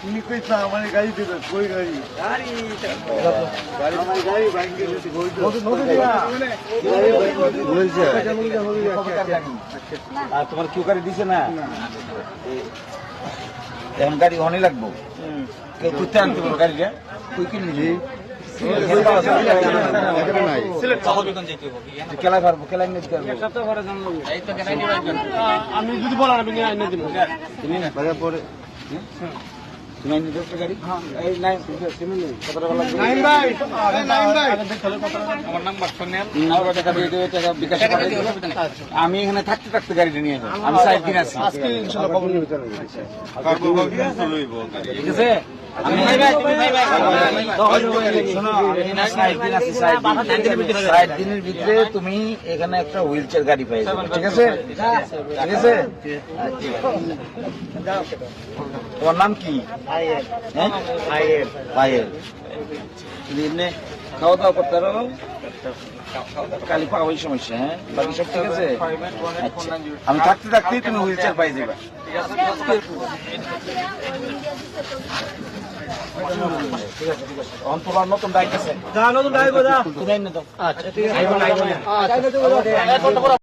তুমি কইছা আমার গাড়ি দিবে কই গাড়ি আমার গাড়ি ভাঙ্গে গেছে বলছে আর তোমার কিউ গাড়ি দিছে না এমন গাড়ি অনেক লাগবো কেউ করতে আনতে পারবো গাড়িটা তুই কিনলি খেলায় পারবো খেলায় নিতে পারবো আমি যদি বলার আমি দিব তুমি না পরে তুমি আইনি দশটা গাড়ি এই নাই কতটা ভালো আমি এখানে থাকতে থাকতে গাড়িটা নিয়ে যাবো আমি 4 দিন আছি ঠিক আছে আমি 4 দিনের ভিতরে তুমি এখানে একটা হুইল চেয়ার গাড়ি পেয়ে যাবে ঠিক আছে ঠিক আছে তোমার নাম কি পায়েল তুমি এমনি খাওয়া দাওয়া করতে পারো কালি পাওয়াই সমস্যা হ্যাঁ বাকি সব ঠিক আছে আচ্ছা আমি থাকতে থাকতেই তুমি হুইল চেয়ার পাই যাবে ঠিক আছে তোমার নতুন বাইক আছে নতুন বাইক তুমি এনে দাও আচ্ছা ঠিক আছে